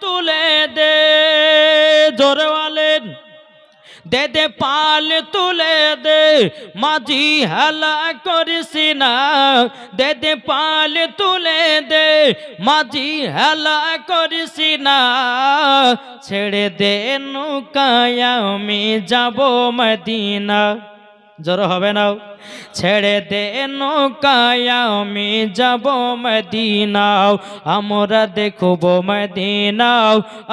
তুলে দে, জোরে বলেন, দে দে পাল তুলে দে, মাঝি হেলা করিস না, দে দে পাল তুলে দে, মাঝি হেলা করিস না, ছেড়ে দে নৌকায় আমি যাব মদিনা। জোর হবে না, ছেড়ে দে নৌকায় আমি যাব মদিনা, আমরা দেখব মদিনা,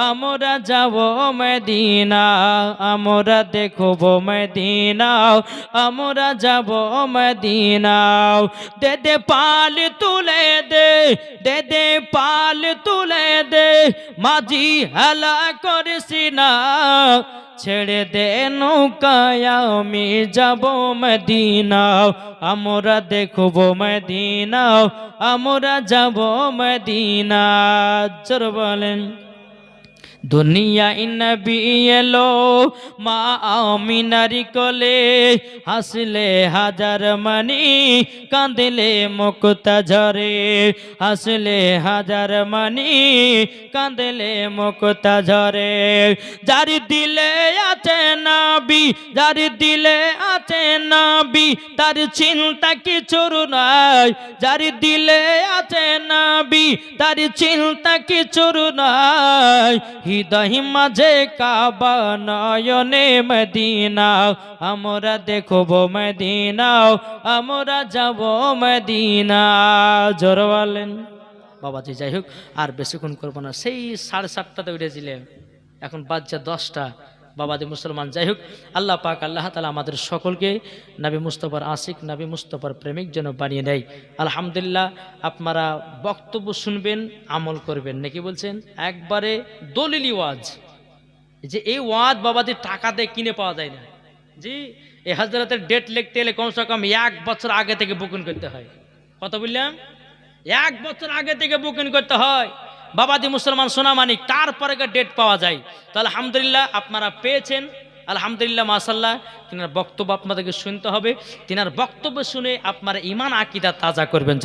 আমরা যাব মদিনা, আমরা দেখব মদিনা, আমরা যাব মদিনা। দে দে পাল তুলে দে, দে দে পাল তুলে দে, মাঝি হেলা করিস না, ছেড়ে দে নৌকায় আমি যাব মদিনা, আমরা দেখব মদিনা, আমরা যাব মদিনা। জোরে বলেন, দুনিয়ায় নবী এলো মা আমিনার কোলে, হাসলে হাজার মানি কাঁদলে মুক্তা ঝরে, হাসলে হাজার মানি কাঁদলে মুক্তা ঝরে। যার দিলে আছে নবী, যার দিলে আছে নবী, তার চিন্তা কিছুর নাই, যার দিলে আছে নবী, তার চিন্তা কিছুর নাই, হৃদয় মাঝে কাবা নয়নে মদিনা, আমরা দেখব মদিনা, আমরা যাব মদিনা। জোরে বলেন। বাবাজি যাই হোক আর বেশিক্ষণ করবো না, সেই 7:30টাতে উঠেছিলেন, এখন বাজছে 10টা। বাবাজি মুসলমান, যাই হোক আল্লাহ পাক আল্লাহ তাআলা আমাদের সকলকে নবী মুস্তাফার আশিক, নবী মুস্তাফার প্রেমিক যেন বানিয়ে নেয়। আলহামদুলিল্লাহ, আপনারা বক্তব্য শুনবেন, আমল করবেন নাকি বলছেন? একবারে দলিলি ওয়াজ, যে এই ওয়াজ বাবাজি টাকা দিয়ে কিনে পাওয়া যায় না। জি, এই হযরতের ডেট লিখতে এলে কমসে কম 1 বছর আগে থেকে বুকিং করতে হয়। কত বললাম? 1 বছর আগে থেকে বুকিং করতে হয়। বাবাজি মুসলমান সোনামানিক, তারপরে ডেট পাওয়া যায়। তো আলহামদুলিল্লাহ আপনারা পেয়েছেন, আলহামদুলিল্লাহ মাশাআল্লাহ। তিনার বক্তব্য আপনাদেরকে শুনতে হবে, তিনার বক্তব্য শুনে আপনারা ঈমান আকীদা তাজা করবেন।